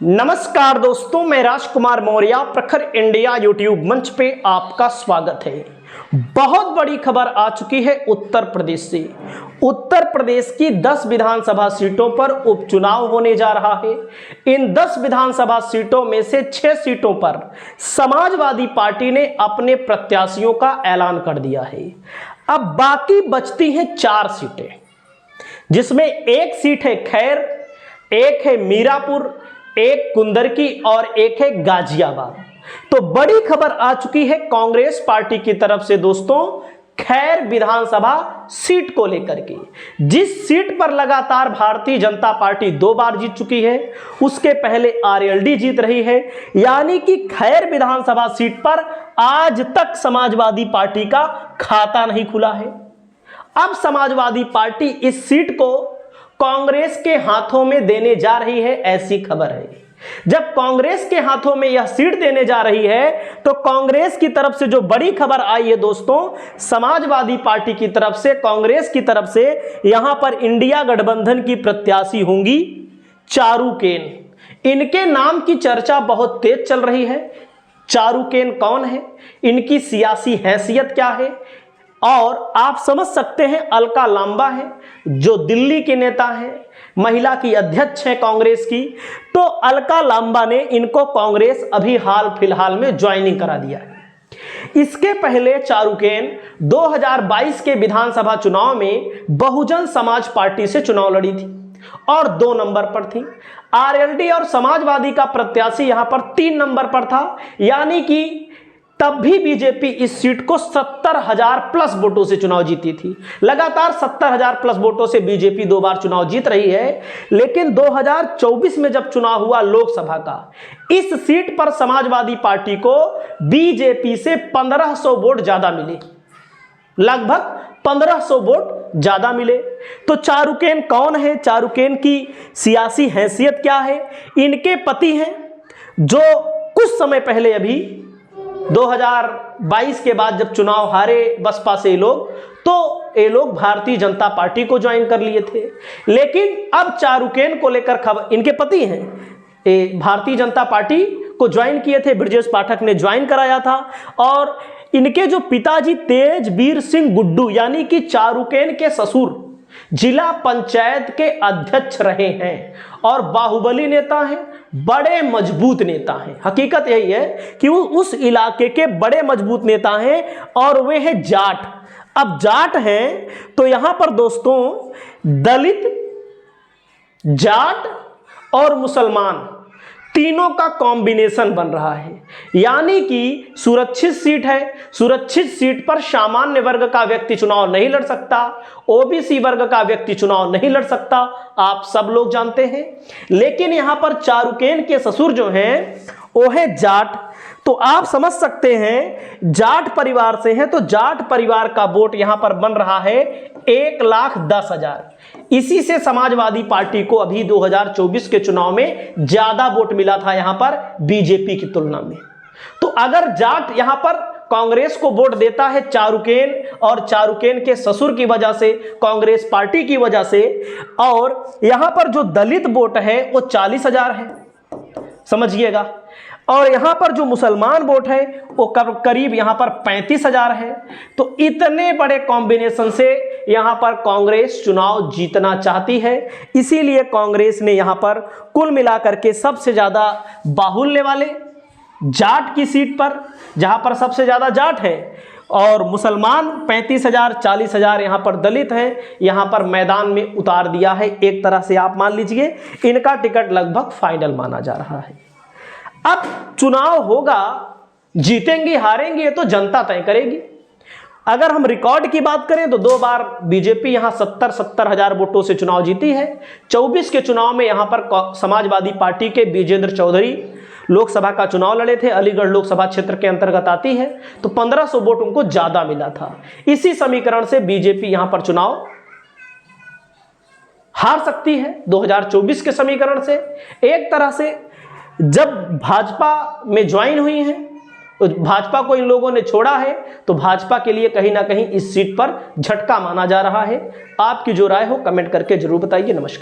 नमस्कार दोस्तों, मैं राजकुमार मौर्य प्रखर इंडिया यूट्यूब मंच पे आपका स्वागत है। बहुत बड़ी खबर आ चुकी है उत्तर प्रदेश से। उत्तर प्रदेश की 10 विधानसभा सीटों पर उपचुनाव होने जा रहा है। इन 10 विधानसभा सीटों में से 6 सीटों पर समाजवादी पार्टी ने अपने प्रत्याशियों का ऐलान कर दिया है। अब बाकी बचती हैं 4 सीटें, जिसमें एक सीट है खैर, एक है मीरापुर, एक कुंदरकी और एक है गाजियाबाद। तो बड़ी खबर आ चुकी है कांग्रेस पार्टी की तरफ से दोस्तों, खैर विधानसभा सीट को लेकर के। जिस सीट पर लगातार भारतीय जनता पार्टी 2 बार जीत चुकी है, उसके पहले आरएलडी जीत रही है, यानी कि खैर विधानसभा सीट पर आज तक समाजवादी पार्टी का खाता नहीं खुला है। अब समाजवादी पार्टी इस सीट को कांग्रेस के हाथों में देने जा रही है, ऐसी खबर है। जब कांग्रेस के हाथों में यह सीट देने जा रही है, तो कांग्रेस की तरफ से जो बड़ी खबर आई है दोस्तों, समाजवादी पार्टी की तरफ से, कांग्रेस की तरफ से यहां पर इंडिया गठबंधन की प्रत्याशी होंगी चारुकेन। इनके नाम की चर्चा बहुत तेज चल रही है। चारुकेन कौन है, इनकी सियासी हैसियत क्या है, और आप समझ सकते हैं अलका लांबा है जो दिल्ली के नेता हैं, महिला की अध्यक्ष है कांग्रेस की। तो अलका लांबा ने इनको कांग्रेस अभी हाल फिलहाल में ज्वाइनिंग करा दिया है। इसके पहले चारुकेन 2022 के विधानसभा चुनाव में बहुजन समाज पार्टी से चुनाव लड़ी थी और 2 नंबर पर थी। आरएलडी और समाजवादी का प्रत्याशी यहां पर 3 नंबर पर था, यानी कि तब भी बीजेपी इस सीट को 70,000 प्लस वोटों से चुनाव जीती थी। लगातार 70,000 प्लस वोटों से बीजेपी 2 बार चुनाव जीत रही है। लेकिन 2024 में जब चुनाव हुआ लोकसभा का, इस सीट पर समाजवादी पार्टी को बीजेपी से 1500 वोट ज्यादा मिले, लगभग 1500 वोट ज्यादा मिले। तो चारुकेन कौन है, चारुकेन की सियासी हैसियत क्या है? इनके पति हैं जो कुछ समय पहले अभी 2022 के बाद जब चुनाव हारे बसपा से ये लोग, तो ये लोग भारतीय जनता पार्टी को ज्वाइन कर लिए थे। लेकिन अब चारुकेन को लेकर खबर, इनके पति हैं, भारतीय जनता पार्टी को ज्वाइन किए थे, ब्रजेश पाठक ने ज्वाइन कराया था। और इनके जो पिताजी तेजवीर सिंह गुड्डू, यानी कि चारुकेन के ससुर, जिला पंचायत के अध्यक्ष रहे हैं और बाहुबली नेता हैं, बड़े मजबूत नेता हैं। हकीकत यही है कि वो उस इलाके के बड़े मजबूत नेता हैं और वे हैं जाट। अब जाट हैं तो यहां पर दोस्तों दलित, जाट और मुसलमान तीनों का कॉम्बिनेशन बन रहा है, यानी कि सुरक्षित सीट है। सुरक्षित सीट पर सामान्य वर्ग का व्यक्ति चुनाव नहीं लड़ सकता, ओबीसी वर्ग का व्यक्ति चुनाव नहीं लड़ सकता, आप सब लोग जानते हैं। लेकिन यहां पर चारुकेन के ससुर जो हैं वो है जाट। तो आप समझ सकते हैं जाट परिवार से हैं, तो जाट परिवार का वोट यहां पर बन रहा है 1,10,000। इसी से समाजवादी पार्टी को अभी 2024 के चुनाव में ज्यादा वोट मिला था यहां पर बीजेपी की तुलना में। तो अगर जाट यहां पर कांग्रेस को वोट देता है चारुकेन और चारुकेन के ससुर की वजह से, कांग्रेस पार्टी की वजह से, और यहां पर जो दलित वोट है वो 40,000 है, समझिएगा। और यहां पर जो मुसलमान वोट है वो करीब यहां पर 35,000 है। तो इतने बड़े कॉम्बिनेशन से यहां पर कांग्रेस चुनाव जीतना चाहती है। इसीलिए कांग्रेस ने यहां पर कुल मिलाकर के सबसे ज्यादा बाहुल्य वाले जाट की सीट पर, जहां पर सबसे ज्यादा जाट है, और मुसलमान 35,000, 40,000 यहां पर दलित हैं, यहां पर मैदान में उतार दिया है। एक तरह से आप मान लीजिए इनका टिकट लगभग फाइनल माना जा रहा है। अब चुनाव होगा, जीतेंगे हारेंगे ये तो जनता तय करेगी। अगर हम रिकॉर्ड की बात करें तो 2 बार बीजेपी यहां 70,000 वोटों से चुनाव जीती है। 24 के चुनाव में यहां पर समाजवादी पार्टी के विजेंद्र चौधरी लोकसभा का चुनाव लड़े थे, अलीगढ़ लोकसभा क्षेत्र के अंतर्गत आती है, तो 1500 वोट उनको ज्यादा मिला था। इसी समीकरण से बीजेपी यहां पर चुनाव हार सकती है 2024 के समीकरण से। एक तरह से जब भाजपा में ज्वाइन हुई हैं, तो भाजपा को इन लोगों ने छोड़ा है, तो भाजपा के लिए कहीं ना कहीं इस सीट पर झटका माना जा रहा है। आपकी जो राय हो कमेंट करके जरूर बताइए। नमस्कार।